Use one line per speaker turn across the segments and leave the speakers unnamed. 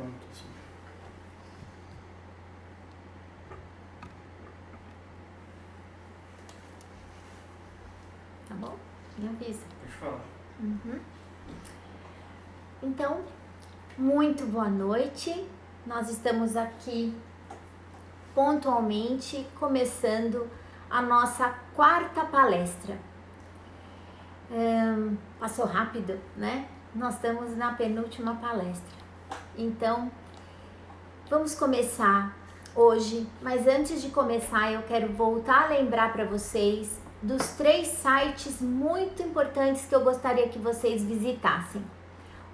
pronto, assim.
Tá bom? Me avisa.
Pode falar.
Então, muito boa noite. Nós estamos aqui pontualmente começando a nossa quarta palestra. Passou rápido, né? Nós estamos na penúltima palestra. Então, vamos começar hoje, mas antes de começar eu quero voltar a lembrar para vocês dos 3 sites muito importantes que eu gostaria que vocês visitassem.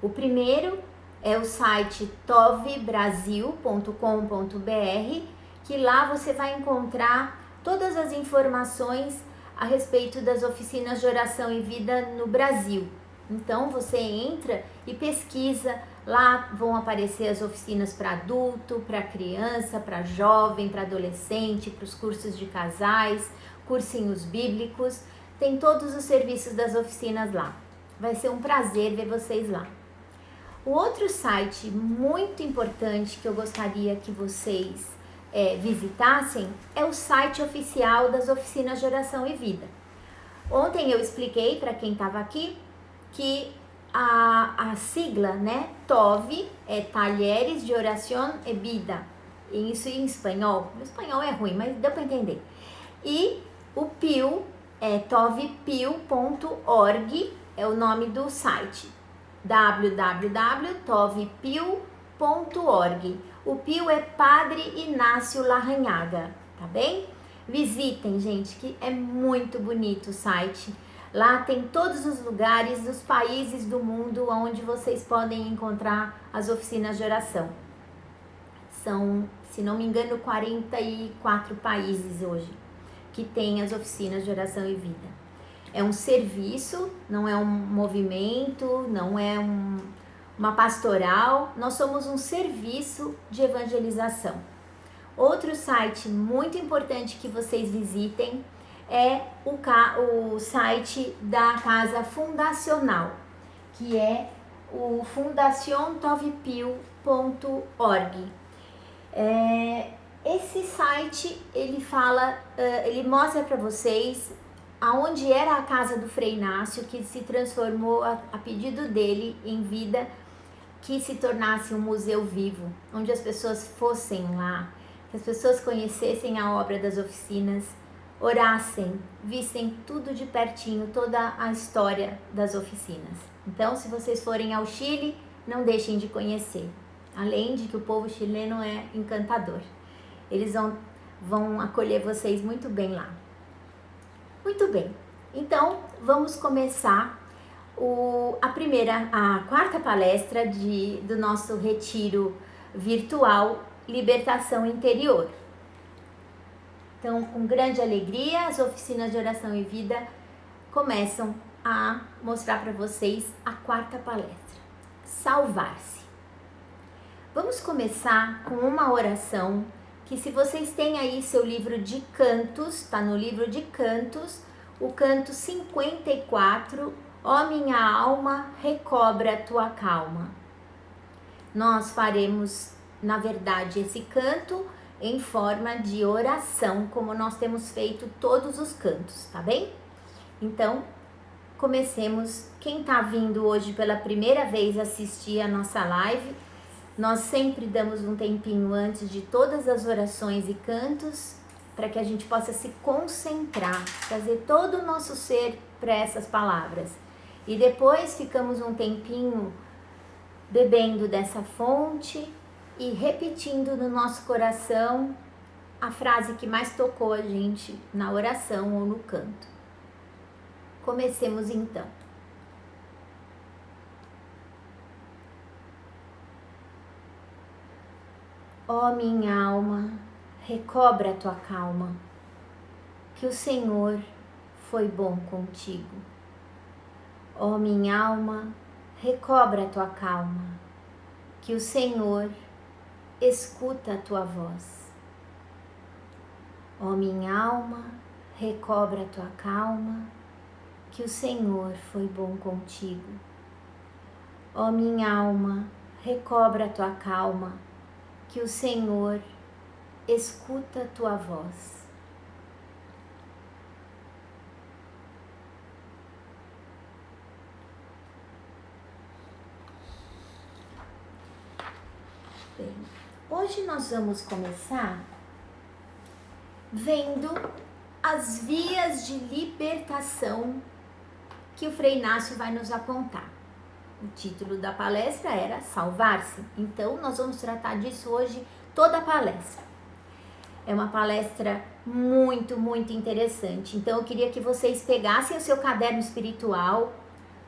O primeiro é o site tovbrasil.com.br, que lá você vai encontrar todas as informações a respeito das oficinas de oração e vida no Brasil. Então você entra e pesquisa, lá vão aparecer as oficinas para adulto, para criança, para jovem, para adolescente, para os cursos de casais, cursinhos bíblicos, tem todos os serviços das oficinas lá. Vai ser um prazer ver vocês lá. O outro site muito importante que eu gostaria que vocês visitassem é o site oficial das oficinas de oração e vida. Ontem eu expliquei para quem estava aqui que a sigla, né, TOV, é Talheres de Oração e Vida, isso em espanhol. O espanhol é ruim, mas deu para entender. E o PIL é tovpil.org, é o nome do site, www.tovpil.org. O PIL é Padre Inácio Larranhaga, tá bem? Visitem, gente, que é muito bonito o site. Lá tem todos os lugares dos países do mundo onde vocês podem encontrar as oficinas de oração. São, se não me engano, 44 países hoje que tem as oficinas de oração e vida. É um serviço, não é um movimento, não é uma pastoral, nós somos um serviço de evangelização. Outro site muito importante que vocês visitem é o site da Casa Fundacional, que é o fundaciontovpil.org. Esse site, ele mostra para vocês aonde era a casa do Frei Inácio, que se transformou a pedido dele em vida, que se tornasse um museu vivo, onde as pessoas fossem lá, que as pessoas conhecessem a obra das oficinas, orassem, vissem tudo de pertinho, toda a história das oficinas. Então, se vocês forem ao Chile, não deixem de conhecer, além de que o povo chileno é encantador. Eles vão acolher vocês muito bem lá. Muito bem, então vamos começar a quarta palestra do nosso retiro virtual Libertação Interior. Então, com grande alegria, as oficinas de oração e vida começam a mostrar para vocês a quarta palestra, Salvar-se. Vamos começar com uma oração que, se vocês têm aí seu livro de cantos, está no livro de cantos, o canto 54, ó minha alma, recobra a tua calma. Nós faremos, na verdade, esse canto em forma de oração, como nós temos feito todos os cantos, tá bem? Então, comecemos. Quem está vindo hoje pela primeira vez assistir a nossa live, nós sempre damos um tempinho antes de todas as orações e cantos, para que a gente possa se concentrar, trazer todo o nosso ser para essas palavras. E depois ficamos um tempinho bebendo dessa fonte e repetindo no nosso coração a frase que mais tocou a gente na oração ou no canto. Comecemos então. Ó minha alma, recobra a tua calma, que o Senhor foi bom contigo. Ó minha alma, recobra a tua calma, que o Senhor escuta a tua voz. Ó minha alma, recobra a tua calma, que o Senhor foi bom contigo. Ó minha alma, recobra a tua calma, que o Senhor escuta a tua voz. Bem, hoje nós vamos começar vendo as vias de libertação que o Frei Inácio vai nos apontar. O título da palestra era Salvar-se, então nós vamos tratar disso hoje toda a palestra. É uma palestra muito, muito interessante, então eu queria que vocês pegassem o seu caderno espiritual,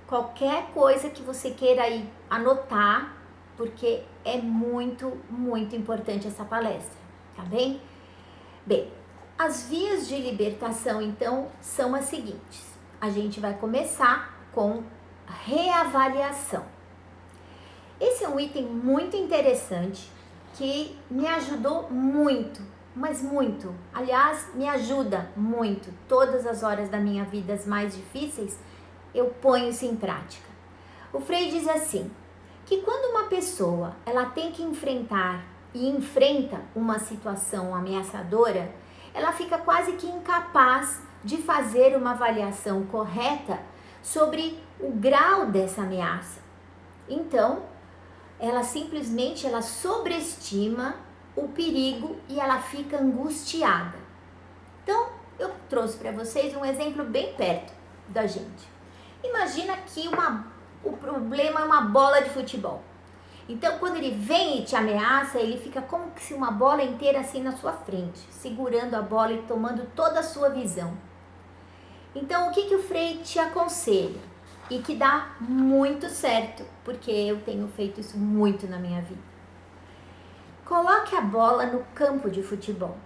qualquer coisa que você queira aí anotar, porque é muito, muito importante essa palestra, tá bem? Bem, as vias de libertação, então, são as seguintes. A gente vai começar com reavaliação. Esse é um item muito interessante que me ajudou muito, mas muito. Aliás, me ajuda muito. Todas as horas da minha vida as mais difíceis, eu ponho isso em prática. O Frei diz assim, que quando uma pessoa ela tem que enfrentar e enfrenta uma situação ameaçadora, ela fica quase que incapaz de fazer uma avaliação correta sobre o grau dessa ameaça. Então, ela simplesmente sobreestima o perigo e ela fica angustiada. Então, eu trouxe para vocês um exemplo bem perto da gente. Imagina que o problema é uma bola de futebol. Então, quando ele vem e te ameaça, ele fica como se uma bola inteira assim na sua frente, segurando a bola e tomando toda a sua visão. Então, o que o Frei te aconselha? E que dá muito certo, porque eu tenho feito isso muito na minha vida. Coloque a bola no campo de futebol.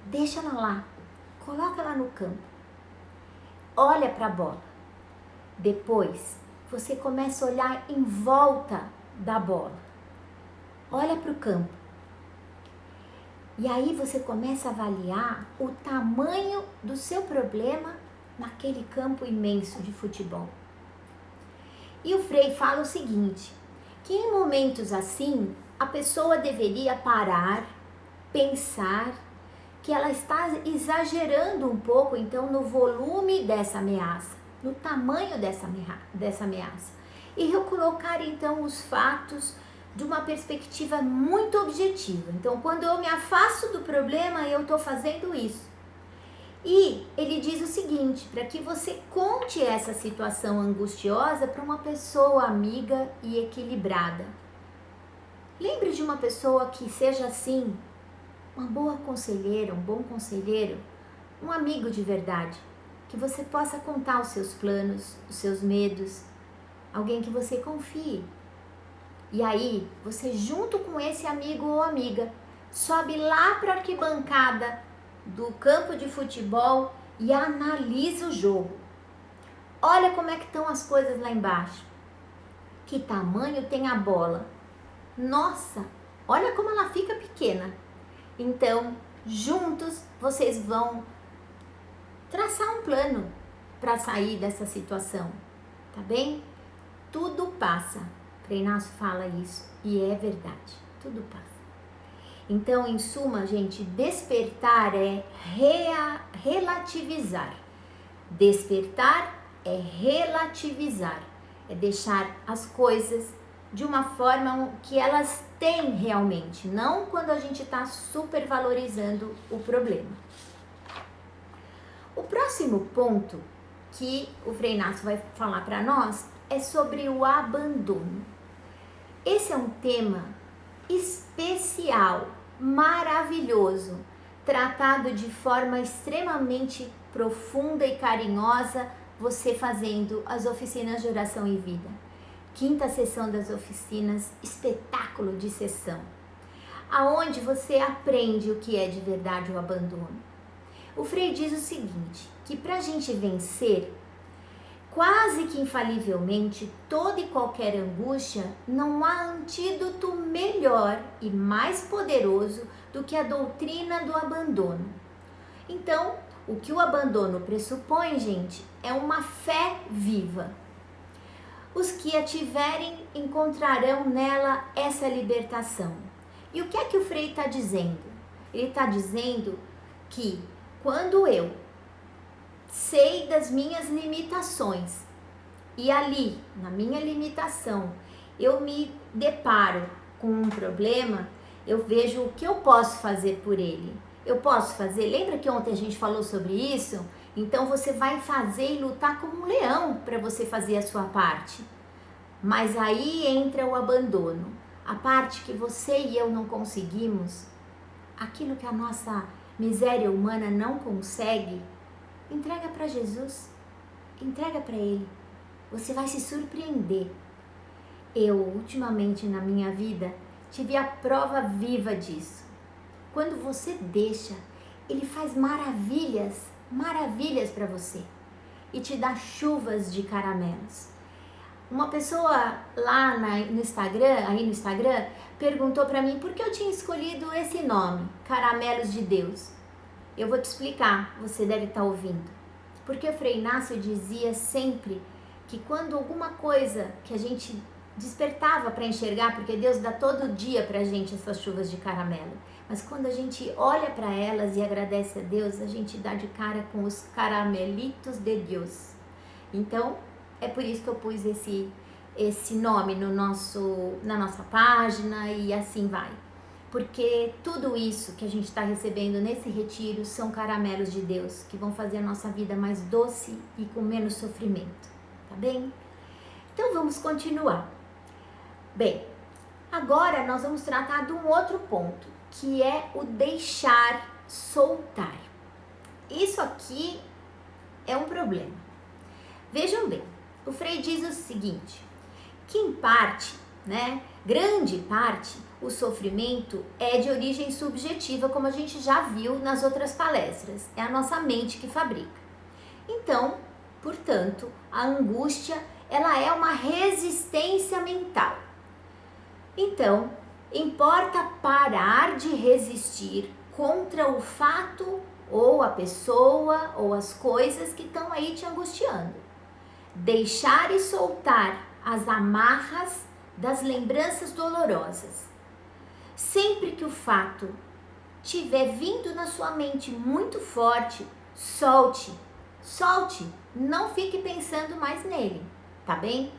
Deixa ela lá. Coloca ela no campo. Olha para a bola. Depois, você começa a olhar em volta da bola. Olha para o campo. E aí você começa a avaliar o tamanho do seu problema naquele campo imenso de futebol. E o Frei fala o seguinte, que em momentos assim, a pessoa deveria parar, pensar que ela está exagerando um pouco, então, no volume dessa ameaça, no tamanho dessa ameaça. E recolocar, então, os fatos de uma perspectiva muito objetiva. Então, quando eu me afasto do problema, eu estou fazendo isso. E ele diz o seguinte, para que você conte essa situação angustiosa para uma pessoa amiga e equilibrada. Lembre de uma pessoa que seja assim, uma boa conselheira, um bom conselheiro, um amigo de verdade, que você possa contar os seus planos, os seus medos, alguém que você confie. E aí, você junto com esse amigo ou amiga, sobe lá para a arquibancada do campo de futebol e analisa o jogo. Olha como é que estão as coisas lá embaixo. Que tamanho tem a bola? Nossa, olha como ela fica pequena. Então, juntos, vocês vão traçar um plano para sair dessa situação, tá bem? Tudo passa. Frei Inácio fala isso e é verdade, tudo passa. Então, em suma, gente, despertar é relativizar. Despertar é relativizar, é deixar as coisas de uma forma que elas têm realmente, não quando a gente está supervalorizando o problema. O próximo ponto que o Frei Inácio vai falar para nós é sobre o abandono. Esse é um tema especial, maravilhoso, tratado de forma extremamente profunda e carinhosa, você fazendo as oficinas de oração e vida. 5ª sessão das oficinas, espetáculo de sessão, aonde você aprende o que é de verdade o abandono. O Frei diz o seguinte, que para a gente vencer, quase que infalivelmente, toda e qualquer angústia, não há antídoto melhor e mais poderoso do que a doutrina do abandono. Então, o que o abandono pressupõe, gente, é uma fé viva. Os que a tiverem encontrarão nela essa libertação. E o que é que o Frei está dizendo? Ele está dizendo que quando eu sei das minhas limitações e ali, na minha limitação, eu me deparo com um problema, eu vejo o que eu posso fazer por ele. Eu posso fazer, lembra que ontem a gente falou sobre isso? Então você vai fazer e lutar como um leão para você fazer a sua parte. Mas aí entra o abandono. A parte que você e eu não conseguimos, aquilo que a nossa miséria humana não consegue, entrega para Jesus. Entrega para Ele. Você vai se surpreender. Eu, ultimamente na minha vida, tive a prova viva disso. Quando você deixa, Ele faz maravilhas para você e te dá chuvas de caramelos. Uma pessoa lá no Instagram, perguntou para mim por que eu tinha escolhido esse nome, Caramelos de Deus. Eu vou te explicar, você deve estar ouvindo. Porque o Frei Inácio dizia sempre que quando alguma coisa que a gente despertava para enxergar, porque Deus dá todo dia para a gente essas chuvas de caramelo, mas quando a gente olha para elas e agradece a Deus, a gente dá de cara com os caramelitos de Deus. Então, é por isso que eu pus esse nome na nossa página e assim vai. Porque tudo isso que a gente está recebendo nesse retiro são caramelos de Deus, que vão fazer a nossa vida mais doce e com menos sofrimento, tá bem? Então vamos continuar. Bem, agora nós vamos tratar de um outro ponto, que é o deixar soltar. Isso aqui é um problema. Vejam bem, o Frei diz o seguinte, que em parte, grande parte, o sofrimento é de origem subjetiva, como a gente já viu nas outras palestras. É a nossa mente que fabrica. Então, portanto, a angústia, ela é uma resistência mental. Então, importa parar de resistir contra o fato, ou a pessoa, ou as coisas que estão aí te angustiando. Deixar e soltar as amarras das lembranças dolorosas. Sempre que o fato tiver vindo na sua mente muito forte, solte, não fique pensando mais nele, tá bem?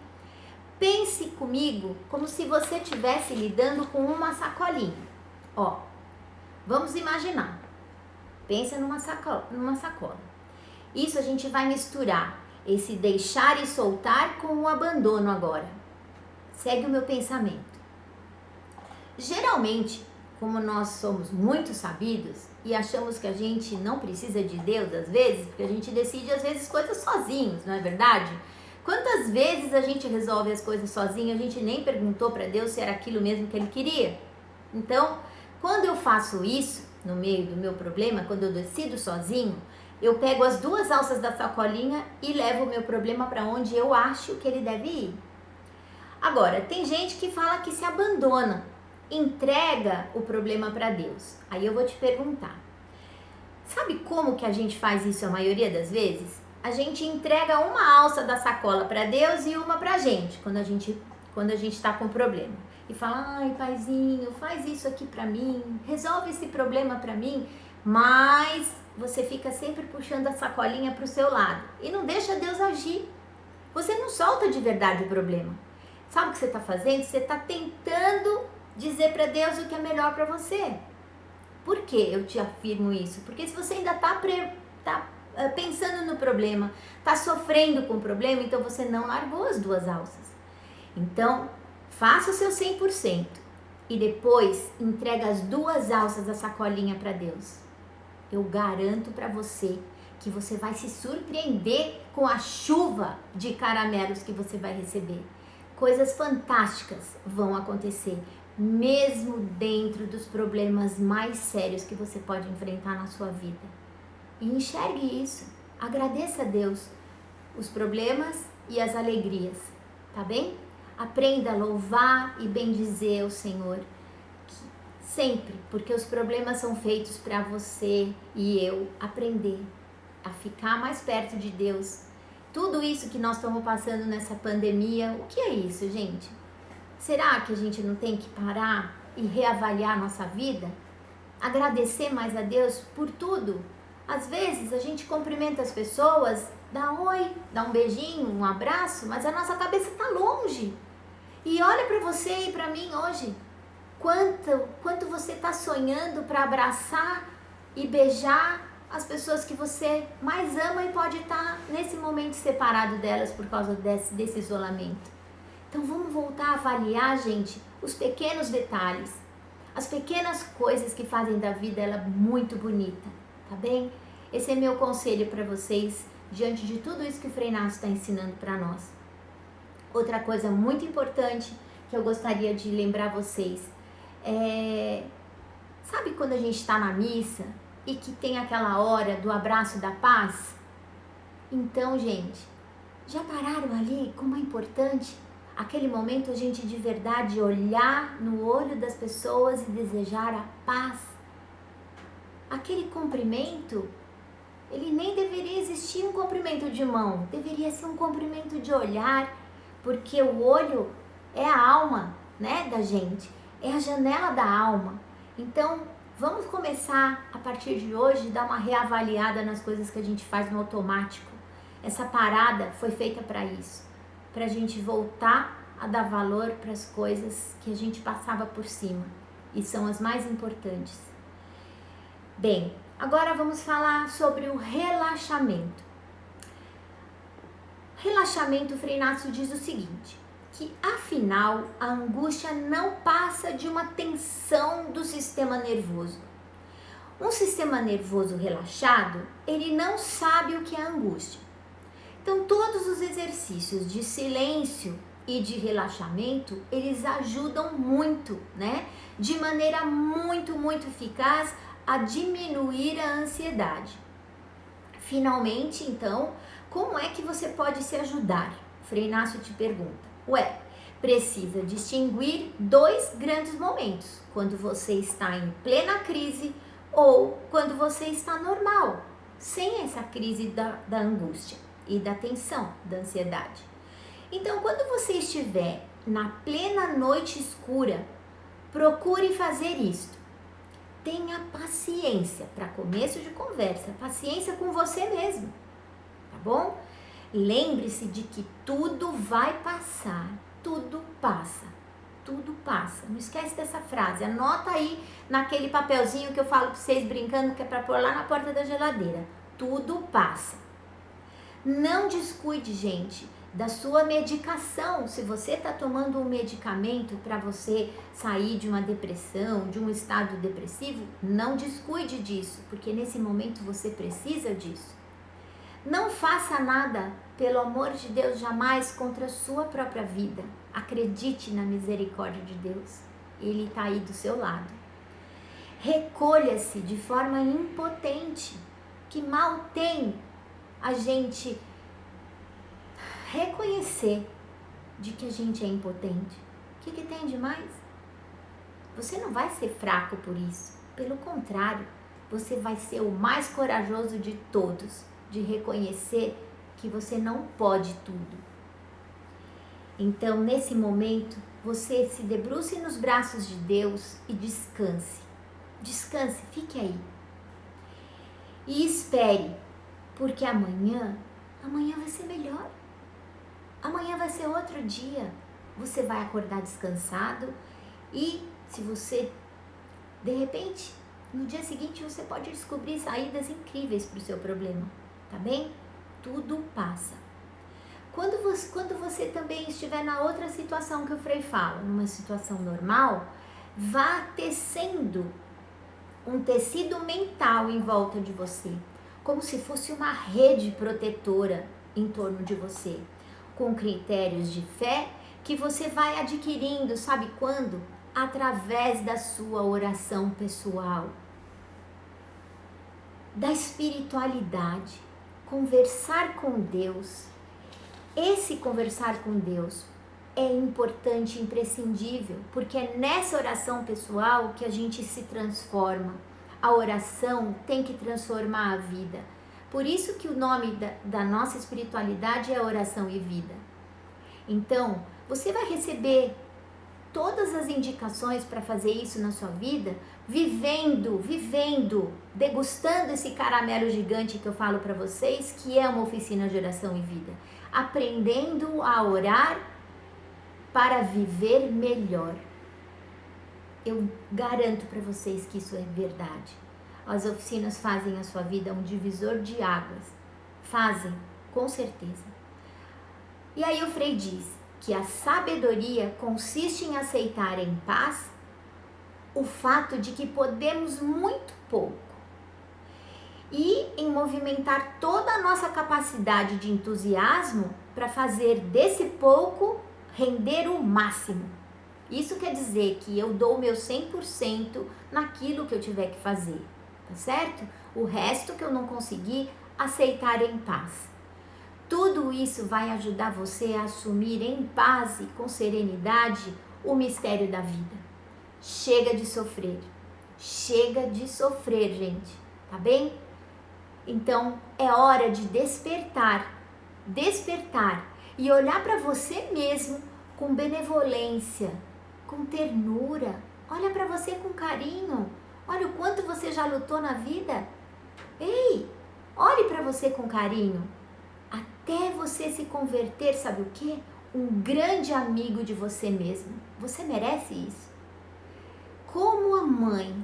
Pense comigo como se você estivesse lidando com uma sacolinha. Ó, vamos imaginar, pensa numa sacola. Isso a gente vai misturar, esse deixar e soltar com o abandono agora. Segue o meu pensamento. Geralmente, como nós somos muito sabidos e achamos que a gente não precisa de Deus às vezes, porque a gente decide às vezes coisas sozinhos, não é verdade? Quantas vezes a gente resolve as coisas sozinho, a gente nem perguntou para Deus se era aquilo mesmo que Ele queria? Então, quando eu faço isso, no meio do meu problema, quando eu decido sozinho, eu pego as duas alças da sacolinha e levo o meu problema para onde eu acho que ele deve ir. Agora, tem gente que fala que se abandona, entrega o problema para Deus. Aí eu vou te perguntar, sabe como que a gente faz isso a maioria das vezes? A gente entrega uma alça da sacola para Deus e uma pra gente, quando a gente tá com problema. E fala, ai paizinho, faz isso aqui pra mim, resolve esse problema pra mim, mas você fica sempre puxando a sacolinha pro seu lado e não deixa Deus agir. Você não solta de verdade o problema. Sabe o que você tá fazendo? Você tá tentando dizer para Deus o que é melhor para você. Por que eu te afirmo isso? Porque se você ainda tá pensando no problema, tá sofrendo com o problema, então você não largou as duas alças. Então, faça o seu 100% e depois entrega as duas alças da sacolinha para Deus. Eu garanto para você que você vai se surpreender com a chuva de caramelos que você vai receber. Coisas fantásticas vão acontecer, mesmo dentro dos problemas mais sérios que você pode enfrentar na sua vida. E enxergue isso, agradeça a Deus os problemas e as alegrias, tá bem? Aprenda a louvar e bendizer o Senhor sempre, porque os problemas são feitos para você e eu aprender a ficar mais perto de Deus Tudo isso que nós estamos passando nessa pandemia, o que é isso, gente? Será que a gente não tem que parar e reavaliar a nossa vida? Agradecer mais a Deus por tudo? Às vezes a gente cumprimenta as pessoas, dá oi, dá um beijinho, um abraço, mas a nossa cabeça está longe. E olha para você e para mim hoje, quanto você está sonhando para abraçar e beijar as pessoas que você mais ama e pode estar nesse momento separado delas por causa desse isolamento. Então vamos voltar a avaliar, gente, os pequenos detalhes, as pequenas coisas que fazem da vida ela muito bonita, tá bem? Esse é meu conselho para vocês diante de tudo isso que o Frei Inácio está ensinando para nós. Outra coisa muito importante que eu gostaria de lembrar vocês sabe quando a gente está na missa e que tem aquela hora do abraço da paz? Então, gente, já pararam ali como é importante aquele momento a gente de verdade olhar no olho das pessoas e desejar a paz? Aquele cumprimento, ele nem deveria existir um cumprimento de mão, deveria ser um cumprimento de olhar, porque o olho é a alma, né, da gente, é a janela da alma. Então, vamos começar a partir de hoje dar uma reavaliada nas coisas que a gente faz no automático. Essa parada foi feita para isso, para a gente voltar a dar valor para as coisas que a gente passava por cima e são as mais importantes. Bem, agora vamos falar sobre o relaxamento. Relaxamento, o Frei Inácio diz o seguinte, que afinal a angústia não passa de uma tensão do sistema nervoso. Um sistema nervoso relaxado, ele não sabe o que é angústia. Então todos os exercícios de silêncio e de relaxamento, eles ajudam muito, né? De maneira muito eficaz a diminuir a ansiedade. Finalmente, então, como é que você pode se ajudar? Frei Inácio te pergunta. Precisa distinguir dois grandes momentos, quando você está em plena crise ou quando você está normal, sem essa crise da angústia e da tensão, da ansiedade. Então, quando você estiver na plena noite escura, procure fazer isto. Tenha paciência, para começo de conversa, paciência com você mesmo, tá bom? Lembre-se de que tudo vai passar, tudo passa, tudo passa. Não esquece dessa frase, anota aí naquele papelzinho que eu falo para vocês brincando, que é para pôr lá na porta da geladeira. Tudo passa. Não descuide, gente, da sua medicação. Se você está tomando um medicamento para você sair de uma depressão, de um estado depressivo, não descuide disso, porque nesse momento você precisa disso. Não faça nada, pelo amor de Deus, jamais contra a sua própria vida. Acredite na misericórdia de Deus. Ele está aí do seu lado. Recolha-se de forma impotente. Que mal tem a gente reconhecer de que a gente é impotente. O que tem de mais? Você não vai ser fraco por isso. Pelo contrário, você vai ser o mais corajoso de todos, de reconhecer que você não pode tudo. Então, nesse momento, você se debruce nos braços de Deus e descanse. Descanse, fique aí. E espere, porque amanhã vai ser melhor. Amanhã vai ser outro dia. Você vai acordar descansado e se você, de repente, no dia seguinte você pode descobrir saídas incríveis para o seu problema, tá bem? Tudo passa. Quando você também estiver na outra situação que o Frei fala, numa situação normal, vá tecendo um tecido mental em volta de você, como se fosse uma rede protetora em torno de você, com critérios de fé que você vai adquirindo, sabe quando? Através da sua oração pessoal, da espiritualidade, conversar com Deus. Esse conversar com Deus é importante, imprescindível, porque é nessa oração pessoal que a gente se transforma. A oração tem que transformar a vida, Por isso que o nome da nossa espiritualidade é oração e vida. Então, você vai receber todas as indicações para fazer isso na sua vida, vivendo, degustando esse caramelo gigante que eu falo para vocês, que é uma oficina de oração e vida. Aprendendo a orar para viver melhor. Eu garanto para vocês que isso é verdade. As oficinas fazem a sua vida um divisor de águas. Fazem, com certeza. E aí o Frei diz que a sabedoria consiste em aceitar em paz o fato de que podemos muito pouco e em movimentar toda a nossa capacidade de entusiasmo para fazer desse pouco render o máximo. Isso quer dizer que eu dou o meu 100% naquilo que eu tiver que fazer, tá certo? O resto que eu não conseguir, aceitar em paz. Tudo isso vai ajudar você a assumir em paz e com serenidade o mistério da vida. Chega de sofrer. Chega de sofrer, gente. Tá bem? Então, é hora de despertar. Despertar e olhar para você mesmo com benevolência, com ternura. Olha para você com carinho. Olha o quanto você já lutou na vida. Ei, olhe para você com carinho. Até você se converter, sabe o quê? Um grande amigo de você mesmo. Você merece isso. Como a mãe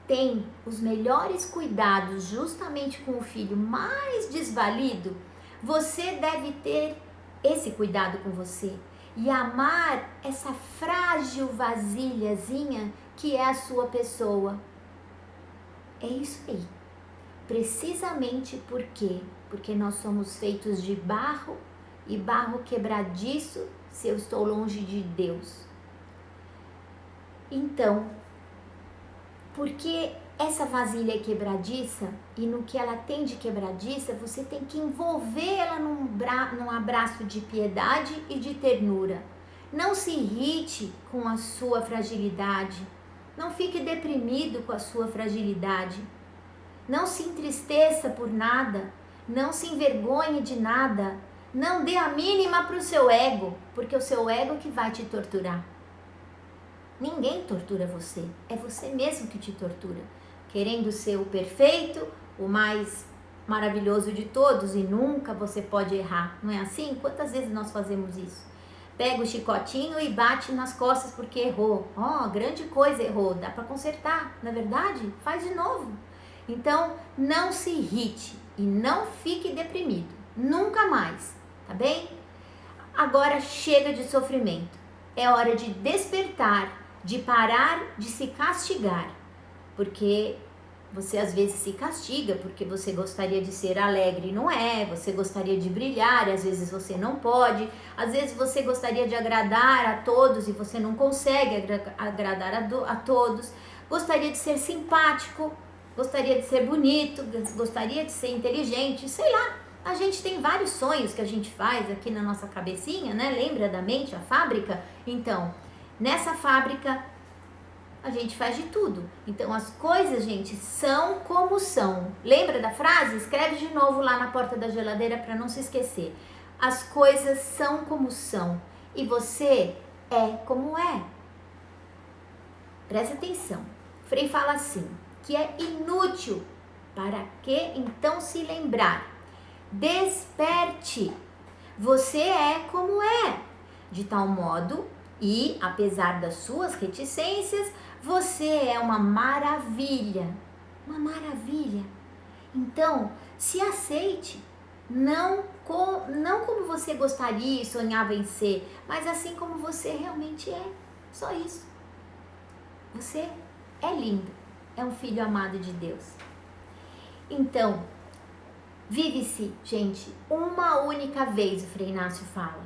tem os melhores cuidados justamente com o filho mais desvalido, você deve ter esse cuidado com você e amar essa frágil vasilhazinha que é a sua pessoa. É isso aí. Precisamente por quê? Porque nós somos feitos de barro e barro quebradiço se eu estou longe de Deus. Então, porque essa vasilha é quebradiça e no que ela tem de quebradiça, você tem que envolvê-la num abraço de piedade e de ternura. Não se irrite com a sua fragilidade. Não fique deprimido com a sua fragilidade. Não se entristeça por nada. Não se envergonhe de nada. Não dê a mínima para o seu ego, porque o seu ego que vai te torturar. Ninguém tortura você, é você mesmo que te tortura. Querendo ser o perfeito, o mais maravilhoso de todos e nunca você pode errar. Não é assim? Quantas vezes nós fazemos isso? Pega o chicotinho e bate nas costas porque errou. Grande coisa, errou. Dá para consertar, não é verdade? Faz de novo. Então, não se irrite e não fique deprimido. Nunca mais, tá bem? Agora chega de sofrimento. É hora de despertar, de parar de se castigar. Porque você às vezes se castiga porque você gostaria de ser alegre e não é, você gostaria de brilhar e às vezes você não pode, às vezes você gostaria de agradar a todos e você não consegue agradar a todos, gostaria de ser simpático, gostaria de ser bonito, gostaria de ser inteligente, sei lá. A gente tem vários sonhos que a gente faz aqui na nossa cabecinha, né? Lembra da mente, a fábrica? Então, nessa fábrica a gente faz de tudo. Então as coisas, gente, são como são. Lembra da frase? Escreve de novo lá na porta da geladeira para não se esquecer. As coisas são como são e você é como é. Presta atenção. Frei fala assim, que é inútil. Para que então se lembrar? Desperte. Você é como é. De tal modo, e apesar das suas reticências, você é uma maravilha. Uma maravilha. Então, se aceite. Não como você gostaria e sonhava em ser, mas assim como você realmente é. Só isso. Você é lindo. É um filho amado de Deus. Então, vive-se, gente, uma única vez, o Frei Inácio fala.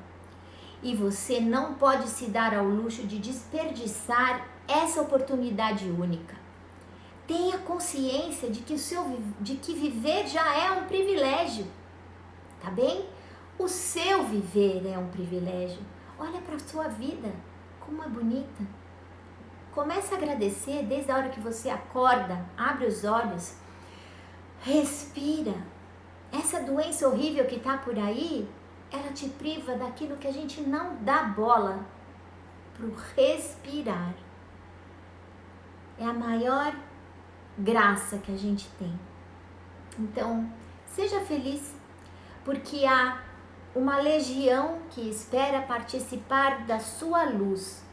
E você não pode se dar ao luxo de desperdiçar essa oportunidade única. Tenha consciência de que viver já é um privilégio, tá bem? O seu viver é um privilégio. Olha para a sua vida, como é bonita. Comece a agradecer desde a hora que você acorda, abre os olhos, respira doença horrível que está por aí, ela te priva daquilo que a gente não dá bola, pro respirar. É a maior graça que a gente tem. Então, seja feliz, porque há uma legião que espera participar da sua luz.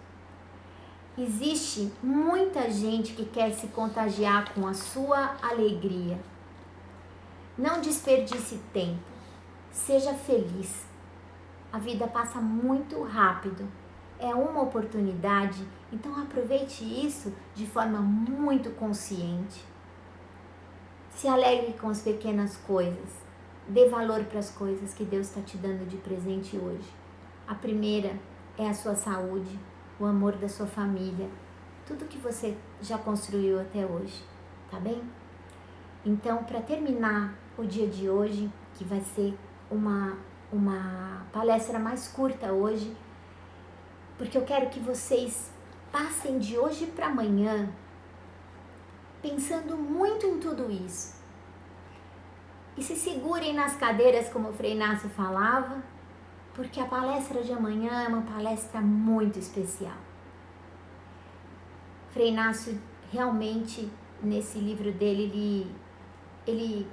Existe muita gente que quer se contagiar com a sua alegria. Não desperdice tempo. Seja feliz. A vida passa muito rápido. É uma oportunidade, então aproveite isso de forma muito consciente. Se alegre com as pequenas coisas. Dê valor para as coisas que Deus está te dando de presente hoje. A primeira é a sua saúde, o amor da sua família, tudo que você já construiu até hoje, tá bem? Então, para terminar o dia de hoje, que vai ser uma palestra mais curta hoje, porque eu quero que vocês passem de hoje para amanhã pensando muito em tudo isso. E se segurem nas cadeiras, como o Frei Inácio falava, porque a palestra de amanhã é uma palestra muito especial. Frei Inácio realmente, nesse livro dele, ele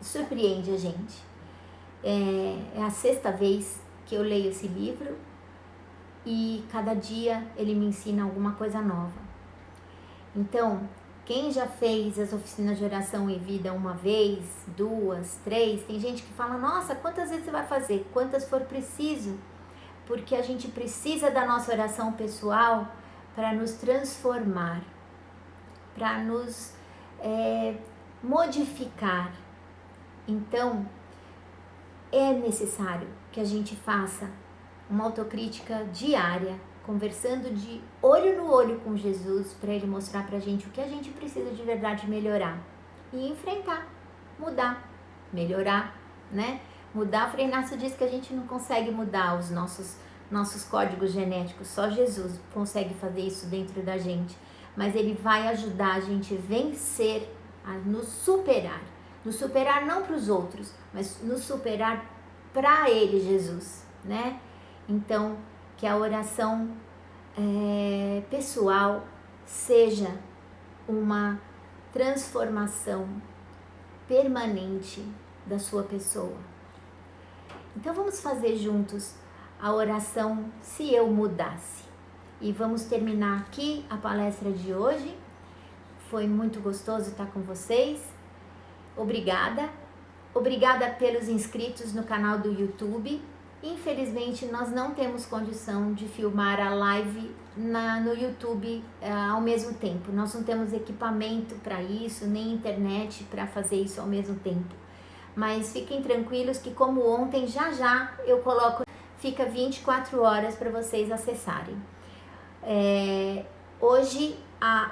surpreende a gente. É a 6ª vez que eu leio esse livro e cada dia ele me ensina alguma coisa nova. Então, quem já fez as oficinas de oração e vida uma vez, 2, 3, tem gente que fala, nossa, quantas vezes você vai fazer? Quantas for preciso, porque a gente precisa da nossa oração pessoal para nos transformar, para nos modificar. Então, é necessário que a gente faça uma autocrítica diária, conversando de olho no olho com Jesus, para Ele mostrar pra gente o que a gente precisa de verdade melhorar. E enfrentar, mudar, melhorar, né? Mudar, o Frei Inácio diz que a gente não consegue mudar os nossos códigos genéticos, só Jesus consegue fazer isso dentro da gente. Mas Ele vai ajudar a gente a vencer, a nos superar. Nos superar não para os outros, mas nos superar para Ele, Jesus, né? Então, que a oração pessoal seja uma transformação permanente da sua pessoa. Então, vamos fazer juntos a oração Se Eu Mudasse. E vamos terminar aqui a palestra de hoje. Foi muito gostoso estar com vocês. Obrigada. Obrigada pelos inscritos no canal do YouTube. Infelizmente, nós não temos condição de filmar a live no YouTube ao mesmo tempo. Nós não temos equipamento para isso, nem internet para fazer isso ao mesmo tempo. Mas fiquem tranquilos que, como ontem, já eu coloco, fica 24 horas para vocês acessarem. Hoje,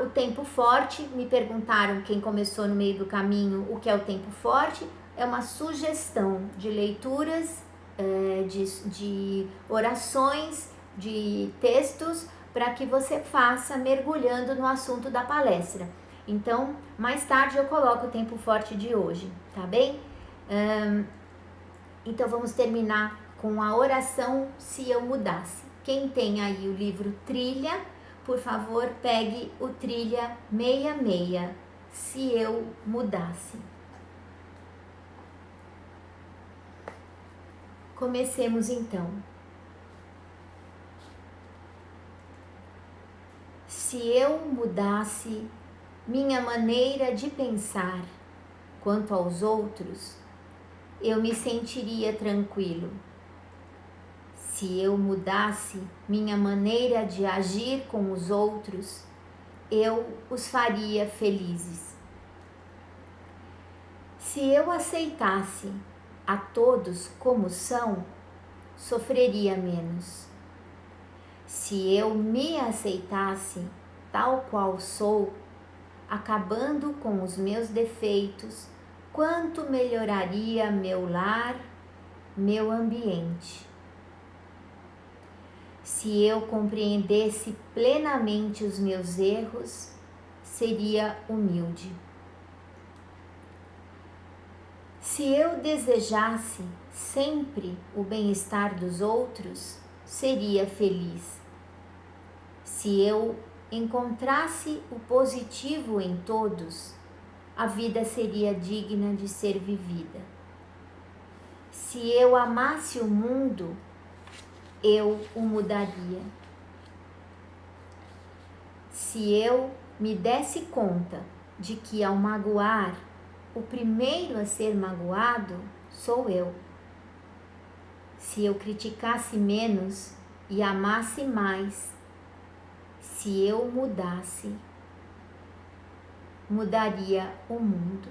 o tempo forte, me perguntaram quem começou no meio do caminho o que é o tempo forte. É uma sugestão de leituras, de orações, de textos, para que você faça mergulhando no assunto da palestra. Então, mais tarde eu coloco o tempo forte de hoje, tá bem? Então, vamos terminar com a oração Se Eu Mudasse. Quem tem aí o livro Trilha, por favor, pegue o Trilha 66, Se Eu Mudasse. Comecemos então. Se eu mudasse minha maneira de pensar quanto aos outros, eu me sentiria tranquilo. Se eu mudasse minha maneira de agir com os outros, eu os faria felizes. Se eu aceitasse a todos como são, sofreria menos. Se eu me aceitasse tal qual sou, acabando com os meus defeitos, quanto melhoraria meu lar, meu ambiente. Se eu compreendesse plenamente os meus erros, seria humilde. Se eu desejasse sempre o bem-estar dos outros, seria feliz. Se eu encontrasse o positivo em todos, a vida seria digna de ser vivida. Se eu amasse o mundo, eu o mudaria. Se eu me desse conta de que ao magoar, o primeiro a ser magoado sou eu. Se eu criticasse menos e amasse mais, se eu mudasse, mudaria o mundo.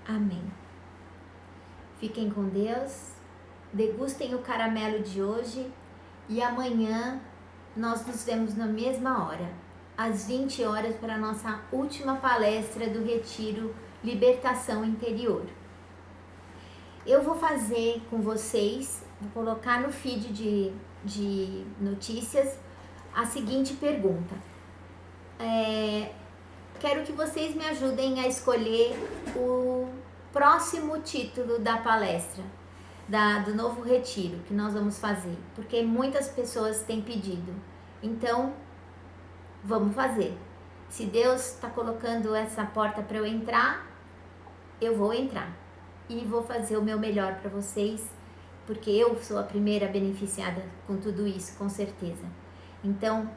Amém. Fiquem com Deus, degustem o caramelo de hoje e amanhã nós nos vemos na mesma hora, às 20 horas, para a nossa última palestra do Retiro Libertação Interior. Eu vou fazer com vocês, vou colocar no feed de notícias a seguinte pergunta. Quero que vocês me ajudem a escolher o próximo título da palestra, do novo retiro que nós vamos fazer, porque muitas pessoas têm pedido. Então, vamos fazer. Se Deus está colocando essa porta para eu entrar, eu vou entrar e vou fazer o meu melhor para vocês, porque eu sou a primeira beneficiada com tudo isso, com certeza. Então,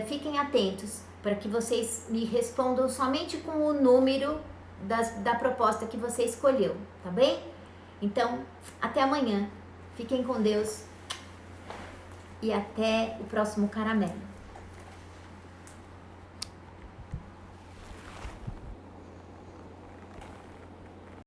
fiquem atentos para que vocês me respondam somente com o número da proposta que você escolheu, tá bem? Então, até amanhã. Fiquem com Deus e até o próximo caramelo.